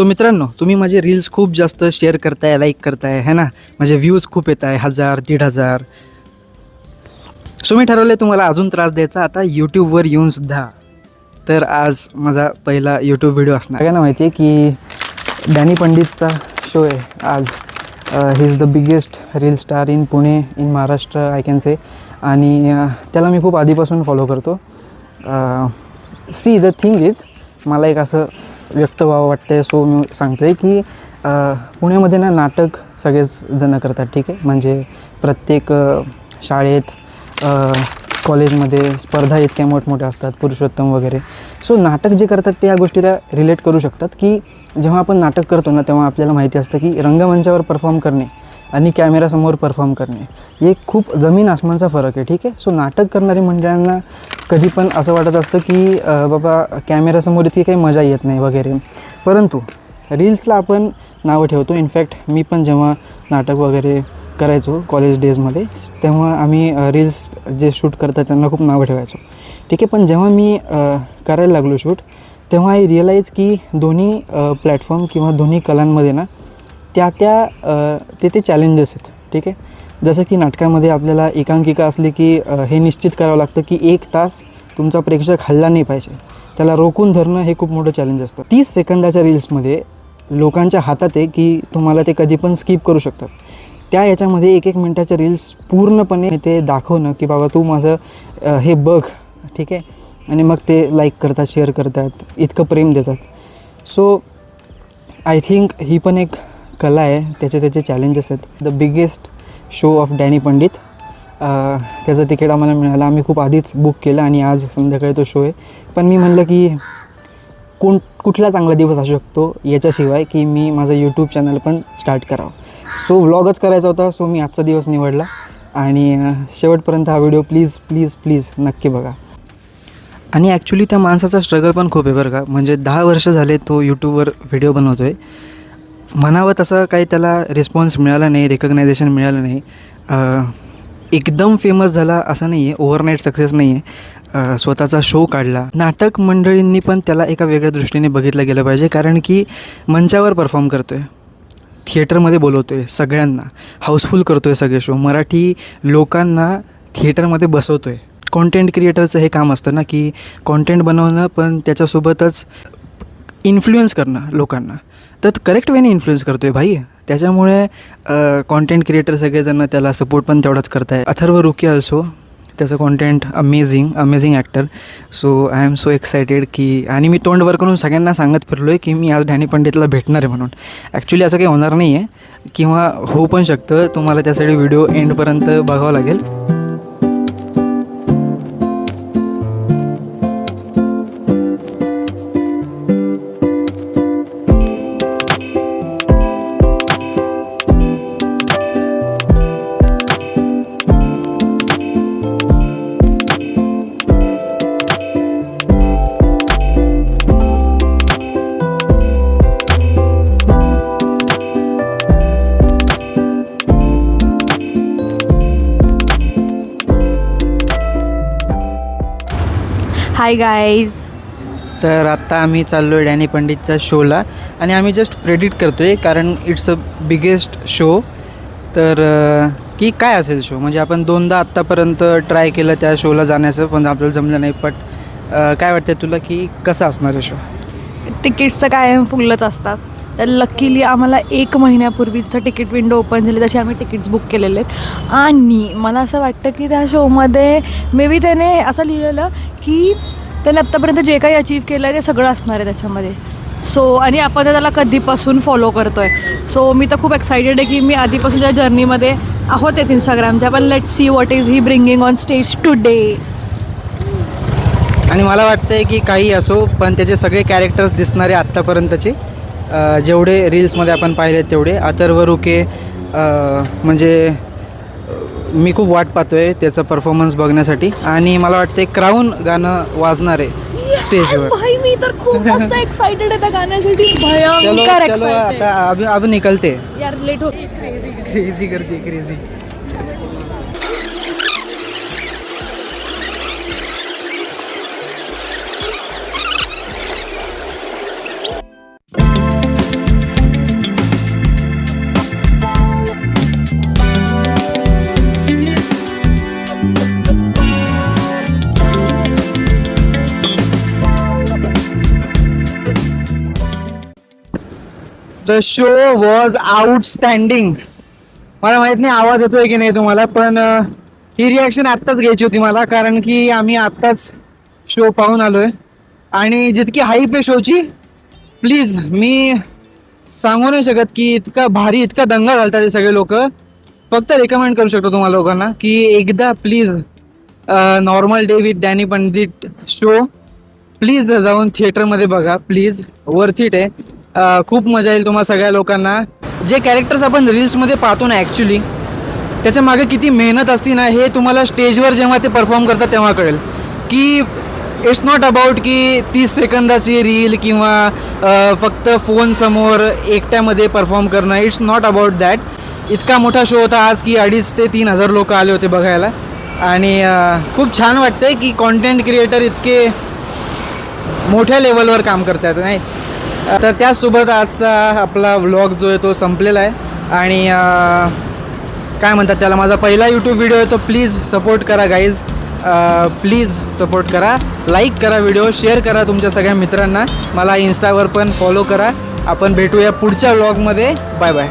So मित्रांनो, तुम्ही माझे रील्स खूप जास्त शेअर करताय, लाईक करताय है ना. माझे व्ह्यूज खूप येत आहे 1000 1500. सो मी ठरवलं तुम्हाला अजून त्रास द्यायचा आता यूट्यूबवर येऊनसुद्धा. तर आज माझा पहिला यूट्यूब व्हिडिओ असणार. सगळ्यांना माहिती आहे की डॅनी पंडितचा शो आहे आज. He is the biggest reel star in Pune, in Maharashtra I can say. आणि त्याला मी खूप आधीपासून फॉलो करतो. सी द थिंग इज, मला एक असं व्यक्त व्हावं वाटतं. सो मी सांगतो आहे की पुण्यामध्ये ना नाटक सगळेच जणं करतात, ठीक आहे. म्हणजे प्रत्येक शाळेत कॉलेजमध्ये स्पर्धा इतक्या मोठमोठ्या असतात, पुरुषोत्तम वगैरे. सो नाटक जे करतात ते या गोष्टीला रिलेट करू शकतात की जेव्हा आपण नाटक करतो ना तेव्हा आपल्याला माहिती असतं की रंगमंचावर परफॉर्म करणे आणि कॅमेरासमोर परफॉर्म करणे हे खूप जमीन आसमानचा फरक आहे, ठीक आहे. सो नाटक करणारी मंडळांना कधी पण असं वाटत असतं की बाबा कॅमेरासमोर इतकी काही मजा येत नाही वगैरे. परंतु रील्सला आपण नावं ठेवतो. इनफॅक्ट मी पण जेव्हा नाटक वगैरे करायचो कॉलेज डेजमध्ये तेव्हा आम्ही रील्स जे शूट करतात त्यांना खूप नावं ठेवायचो, ठीक आहे. पण जेव्हा मी करायला लागलो शूट तेव्हा आय रिअलाईज की दोन्ही प्लॅटफॉर्म किंवा दोन्ही कलांमध्ये ना ते चॅलेंजेस आहेत, ठीक आहे. जसं की नाटकामध्ये आपल्याला एकांकिका असली की हे निश्चित करावं लागतं की 1 तास तुमचा प्रेक्षक हलला नाही पाहिजे. त्याला रोखून धरणं हे खूप मोठं चॅलेंज असतं. 30 सेकंदाच्या रील्समध्ये लोकांच्या हातात आहे की तुम्हाला ते कधी पण स्किप करू शकतात. त्या याच्यामध्ये 1-1 मिनटाच्या रील्स पूर्णपणे ते दाखवणं की बाबा तू माझं हे बघ, ठीक आहे. आणि मग ते लाईक करतात, शेअर करतात, इतकं प्रेम देतात. सो आय थिंक ही पण एक कला आहे, त्याचे चॅलेंजेस आहेत. The biggest show off Danny Pandit, त्याचं तिकीट आम्हाला मिळालं. आम्ही खूप आधीच बुक केलं आणि आज संध्याकाळी तो शो आहे. पण मी म्हणलं की कुठला चांगला दिवस असू शकतो याच्याशिवाय की मी माझं यूट्यूब चॅनल पण स्टार्ट करावं. सो व्लॉगच करायचा होता. सो मी आजचा दिवस निवडला आणि शेवटपर्यंत हा व्हिडिओ प्लीज प्लीज प्लीज नक्की बघा. आणि ॲक्च्युली त्या माणसाचा स्ट्रगल पण खूप आहे बरं का. म्हणजे 10 वर्ष झाले तो यूट्यूबवर व्हिडिओ बनवतो आहे. म्हणावं तसं काही त्याला रिस्पॉन्स मिळाला नाही, रिकग्नायझेशन मिळालं नाही. एकदम फेमस झाला असं नाही आहे, ओव्हरनाईट सक्सेस नाही आहे. स्वतःचा शो काढला. नाटक मंडळींनी पण त्याला एका वेगळ्या दृष्टीने बघितलं गेलं पाहिजे, कारण की मंचावर परफॉर्म करतो आहे, थिएटरमध्ये बोलवतो आहे, सगळ्यांना हाऊसफुल करतो आहे सगळे शो, मराठी लोकांना थिएटरमध्ये बसवतो आहे. कॉन्टेंट क्रिएटरचं हे काम असतं ना की कॉन्टेंट बनवणं पण त्याच्यासोबतच इन्फ्लुएन्स करणं लोकांना. तर करेक्ट वेने इन्फ्लुएन्स करतो आहे भाई. त्याच्यामुळे कॉन्टेंट क्रिएटर सगळेजण त्याला सपोर्ट पण तेवढाच करत आहे. अथर्व रुके ऑल्सो, त्याचं content amazing actor. So I am so excited की, आणि मी तोंड वर करून सगळ्यांना सांगत फिरलो आहे की मी आज डॅनी पंडितला भेटणार आहे म्हणून. ॲक्च्युली असं काही होणार नाही आहे किंवा होऊ पण शकतं. तुम्हाला त्यासाठी व्हिडिओ एंडपर्यंत बघावं लागेल. Hi guys. तर आत्ता आम्ही चाललो आहे डॅनी पंडितच्या शोला आणि आम्ही जस्ट प्रेडिक्ट करतो आहे कारण इट्स अ बिगेस्ट शो. तर की काय असेल शो, म्हणजे आपण 2दा आत्तापर्यंत ट्राय केलं त्या शोला जाण्याचं पण आपल्याला जमलं नाही. बट काय वाटतं तुला की कसं असणार आहे शो? तिकीट्स तर कायम फुलच असतात. तर लकीली आम्हाला 1 महिन्यापूर्वीचं तिकीट विंडो ओपन झाली, तसे आम्ही तिकीट्स बुक केलेले आहेत. आणि मला असं वाटतं की त्या शोमध्ये मे बी त्याने असं लिहिलेलं की त्याने आत्तापर्यंत जे काही अचीव केलं आहे ते सगळं असणार आहे त्याच्यामध्ये. सो आणि आपण त्याला कधीपासून फॉलो करतो आहे. सो मी तर खूप एक्सायटेड आहे की मी आधीपासूनच्या जर्नीमध्ये आहोतच इंस्टाग्रामच्या. पण let see what is he bringing on stage today. आणि मला वाटतं आहे की काही असो पण त्याचे सगळे कॅरेक्टर्स दिसणारे आत्तापर्यंतचे जेवढे रील्समध्ये आपण पाहिले तेवढे. अथर्व रुके म्हणजे मी खूप वाट पाहतो आहे त्याचा परफॉर्मन्स बघण्यासाठी. आणि मला वाटतं क्राऊन गाणं वाजणार आहे स्टेजवर. भाई मी तर खूप जास्त एक्सायटेड आहे त्या गाण्यासाठी. भयंकर चलो आता अब निकलते यार, लेट हो. क्रेझी करते crazy. The show was outstanding. मला माहीत नाही आवाज येतोय की नाही तुम्हाला, पण ही रिॲक्शन आत्ताच घ्यायची होती मला, कारण की आम्ही आत्ताच शो पाहून आलो आहे. आणि जितकी हाईप आहे शोची, प्लीज मी सांगू नाही शकत की इतका भारी, इतका दंगा घालतात ते सगळे लोक. फक्त रेकमेंड करू शकतो तुम्हाला लोकांना की एकदा please normal day with Danny Pandit show please जाऊन थिएटरमध्ये बघा. प्लीज वर्थ इट आहे. खूप मजा येईल तुम्हा सगळ्या लोकांना. जे कॅरेक्टर्स आपण रील्समध्ये पाहतो ना ॲक्च्युली, त्याच्या मागे किती मेहनत असते ना, हे तुम्हाला स्टेजवर जेव्हा ते परफॉर्म करतात तेव्हा कळेल की इट्स नॉट अबाउट की 30 सेकंदाची रील किंवा फक्त फोनसमोर एकट्यामध्ये परफॉर्म करणं. It's not about that. इतका मोठा शो होता आज की 2,500 ते 3,000 लोक आले होते बघायला. आणि खूप छान वाटतंय की कॉन्टेंट क्रिएटर इतके मोठ्या लेवलवर काम करतात नाही. तर त्याचसोबत आजचा आपला व्लॉग जो आहे तो संपलेला आहे. आणि काय म्हणतात त्याला, माझा पहिला यूट्यूब व्हिडिओ आहे तो प्लीज सपोर्ट करा गाईज. प्लीज सपोर्ट करा, लाईक करा व्हिडिओ, शेअर करा तुमच्या सगळ्या मित्रांना. मला इन्स्टावर पण फॉलो करा. आपण भेटूया पुढच्या व्लॉगमध्ये. Bye bye.